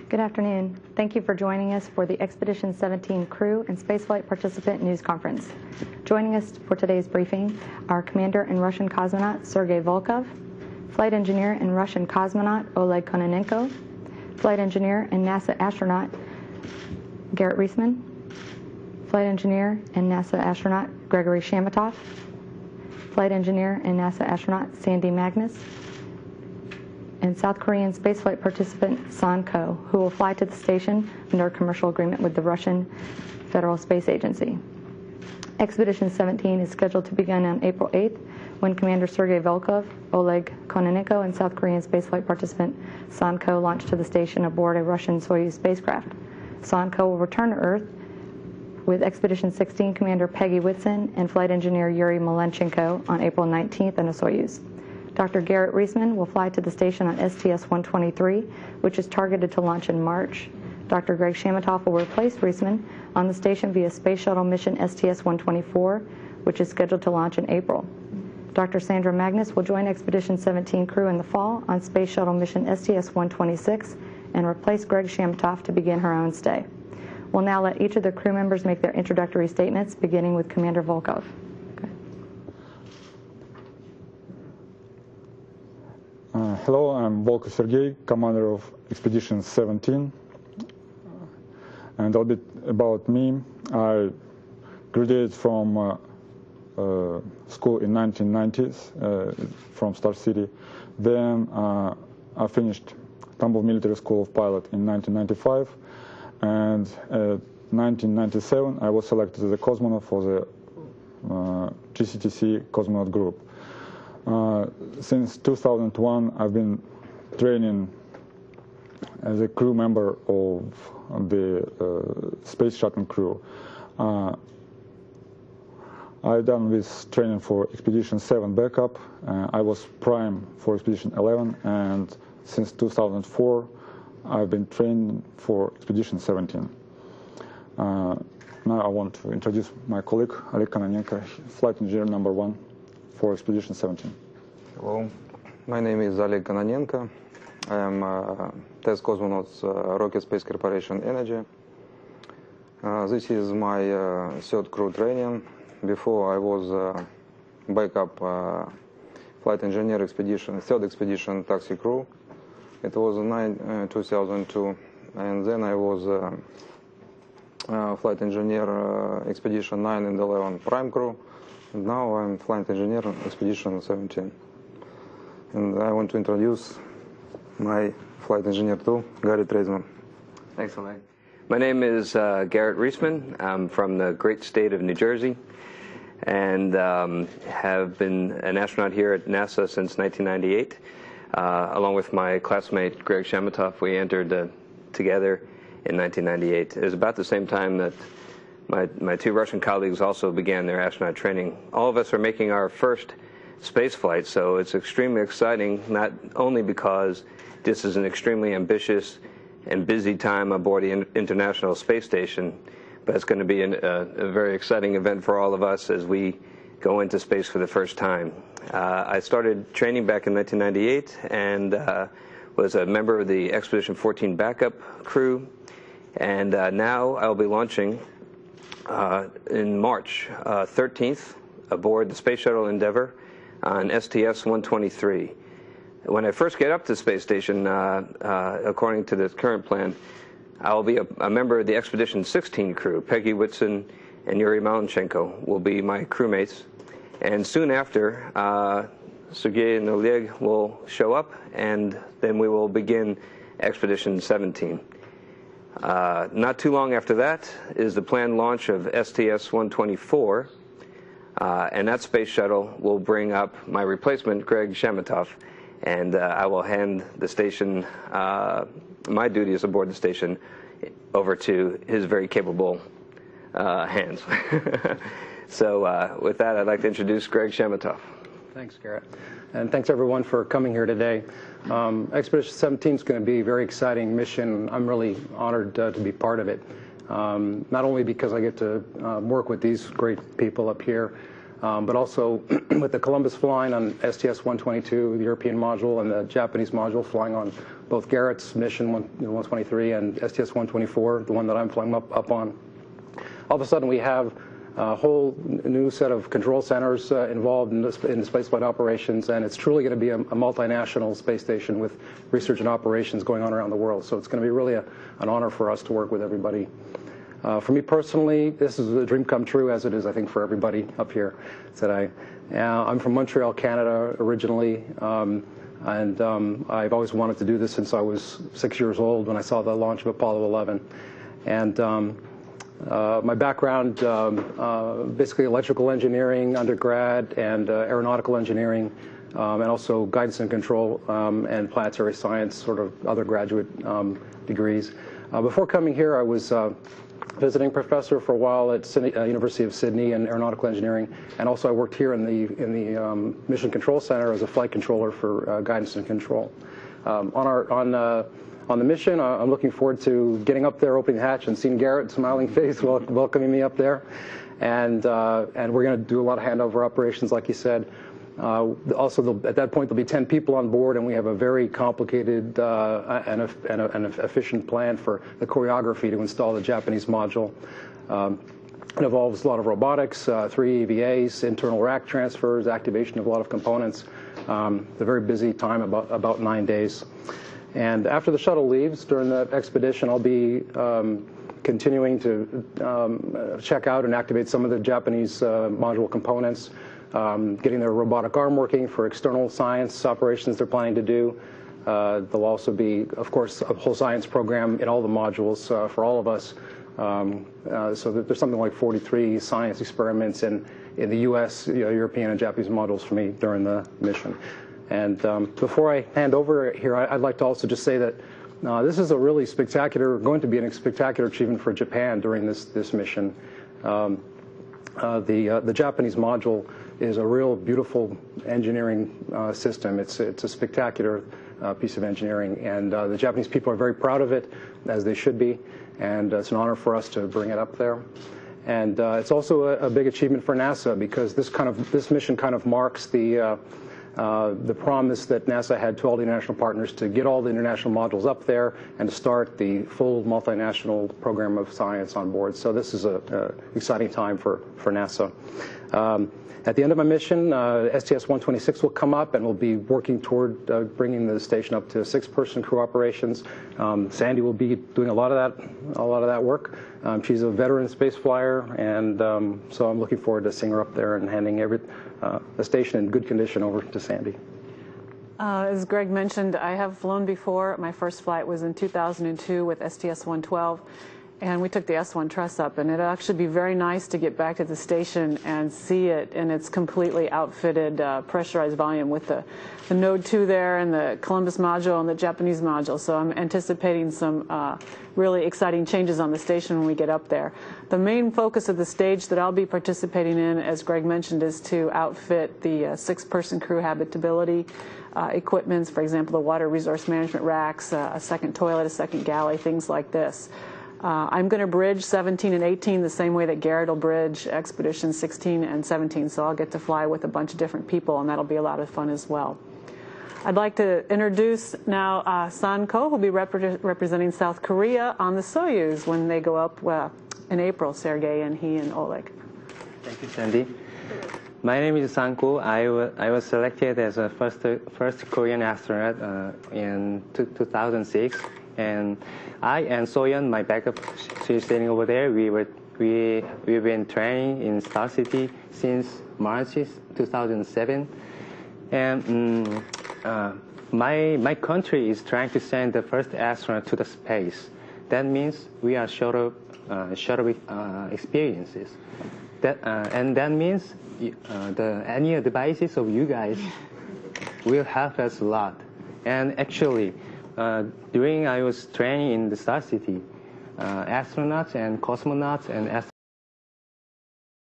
Good afternoon. Thank you for joining us for the Expedition 17 crew and spaceflight participant news conference. Joining us for today's briefing are Commander and Russian cosmonaut Sergei Volkov, Flight Engineer and Russian cosmonaut Oleg Kononenko, Flight Engineer and NASA astronaut Garrett Reisman, Flight Engineer and NASA astronaut Gregory Shamatov, Flight Engineer and NASA astronaut Sandy Magnus, and South Korean spaceflight participant San Ko, who will fly to the station under a commercial agreement with the Russian Federal Space Agency. Expedition 17 is scheduled to begin on April 8th when Commander Sergei Volkov, Oleg Kononenko, and South Korean spaceflight participant San Ko launch to the station aboard a Russian Soyuz spacecraft. San Ko will return to Earth with Expedition 16 Commander Peggy Whitson and Flight Engineer Yuri Malenchenko on April 19th in a Soyuz. Dr. Garrett Reisman will fly to the station on STS-123, which is targeted to launch in March. Dr. Greg Shamatov will replace Reisman on the station via Space Shuttle mission STS-124, which is scheduled to launch in April. Dr. Sandra Magnus will join Expedition 17 crew in the fall on Space Shuttle mission STS-126 and replace Greg Shamatov to begin her own stay. We'll now let each of the crew members make their introductory statements, beginning with Commander Volkov. Hello, I'm Volkov Sergei, commander of Expedition 17. And a little bit about me. I graduated from school in 1990s from Star City. Then I finished Tambov Military School of Pilot in 1995. And in 1997, I was selected as a cosmonaut for the GCTC cosmonaut group. Since 2001, I've been training as a crew member of the Space Shuttle crew. I've done this training for Expedition 7 backup. I was prime for Expedition 11, and since 2004, I've been training for Expedition 17. Now I want to introduce my colleague, Oleg Kononenko, Flight Engineer number 1 for Expedition 17. Hello, my name is Oleg Kononenko. I am test cosmonauts Rocket Space Corporation Energy. This is my third crew training. Before I was backup flight engineer expedition, third expedition taxi crew. It was 2002, and then I was flight engineer expedition 9 and 11 prime crew. And now I'm flight engineer expedition 17. And I want to introduce my flight engineer too, Garrett Reisman. Thanks, Oleg. My name is Garrett Reisman. I'm from the great state of New Jersey and have been an astronaut here at NASA since 1998. Along with my classmate Greg Shamatov, we entered together in 1998. It was about the same time that my two Russian colleagues also began their astronaut training. All of us are making our first space flight, so it's extremely exciting, not only because this is an extremely ambitious and busy time aboard the International Space Station, but it's going to be a very exciting event for all of us as we go into space for the first time. I started training back in 1998 and was a member of the Expedition 14 backup crew, and now I'll be launching in March 13th aboard the Space Shuttle Endeavour on STS-123. When I first get up to the space station, according to the current plan, I will be a member of the Expedition 16 crew. Peggy Whitson and Yuri Malenchenko will be my crewmates. And soon after, Sergei and Oleg will show up, and then we will begin Expedition 17. Not too long after that is the planned launch of STS-124, and that space shuttle will bring up my replacement, Greg Shamatov, and I will hand the station, my duties aboard the station, over to his very capable hands. So with that, I'd like to introduce Greg Shamatov. Thanks, Garrett. And thanks, everyone, for coming here today. Expedition 17 is going to be a very exciting mission. I'm really honored to be part of it, not only because I get to work with these great people up here, but also with the Columbus flying on STS-122, the European module, and the Japanese module flying on both Garrett's mission 123 and STS-124, the one that I'm flying up on. All of a sudden, we have a whole new set of control centers involved in the spaceflight operations, and it's truly going to be a multinational space station with research and operations going on around the world. So it's going to be really an honor for us to work with everybody. For me personally, this is a dream come true, as it is, I think, for everybody up here today. I'm from Montreal, Canada, originally, and I've always wanted to do this since I was 6 years old when I saw the launch of Apollo 11. And my background, basically electrical engineering undergrad and aeronautical engineering, and also guidance and control and planetary science, sort of other graduate degrees. Before coming here, I was visiting professor for a while at University of Sydney in aeronautical engineering, and also I worked here in the Mission Control Center as a flight controller for guidance and control. On the mission, I'm looking forward to getting up there, opening the hatch, and seeing Garrett's smiling face welcoming me up there. And we're going to do a lot of handover operations, like you said. Also, at that point, there'll be 10 people on board, and we have a very complicated and efficient plan for the choreography to install the Japanese module. It involves a lot of robotics, 3 EVAs, internal rack transfers, activation of a lot of components. It's a very busy time, about 9 days. And after the shuttle leaves, during the expedition, I'll be continuing to check out and activate some of the Japanese module components, getting their robotic arm working for external science operations they're planning to do. There'll also be, of course, a whole science program in all the modules for all of us. So that there's something like 43 science experiments in the U.S., European, and Japanese modules for me during the mission. And before I hand over here, I'd like to also just say that this is a really going to be a spectacular achievement for Japan during this mission. The Japanese module is a real beautiful engineering system. It's a spectacular piece of engineering, and the Japanese people are very proud of it, as they should be, and it's an honor for us to bring it up there. And it's also a big achievement for NASA, because this mission kind of marks the promise that NASA had to all the international partners to get all the international modules up there and to start the full multinational program of science on board. So this is an exciting time for NASA. At the end of my mission, STS-126 will come up, and we'll be working toward bringing the station up to 6-person crew operations. Sandy will be doing a lot of that work. She's a veteran space flyer, and so I'm looking forward to seeing her up there and handing the station in good condition over to Sandy. As Greg mentioned, I have flown before. My first flight was in 2002 with STS-112. And we took the S1 truss up, and it'd actually be very nice to get back to the station and see it in its completely outfitted pressurized volume with the Node 2 there and the Columbus module and the Japanese module. So I'm anticipating some really exciting changes on the station when we get up there. The main focus of the stage that I'll be participating in, as Greg mentioned, is to outfit the 6-person crew habitability equipments, for example, the water resource management racks, a second toilet, a second galley, things like this. I'm going to bridge 17 and 18 the same way that Garrett will bridge Expedition 16 and 17, so I'll get to fly with a bunch of different people, and that'll be a lot of fun as well. I'd like to introduce now San Ko, who'll be representing South Korea on the Soyuz when they go up in April, Sergei and he and Oleg. Thank you, Sandy. My name is San Ko. I was selected as a first Korean astronaut in 2006. And I and Soyeon, my backup, she's sitting over there. We've been training in Star City since March 2007, and my country is trying to send the first astronaut to the space. That means we are short of experiences. And that means any devices of you guys will help us a lot. And actually, during I was training in the Star City, astronauts and cosmonauts and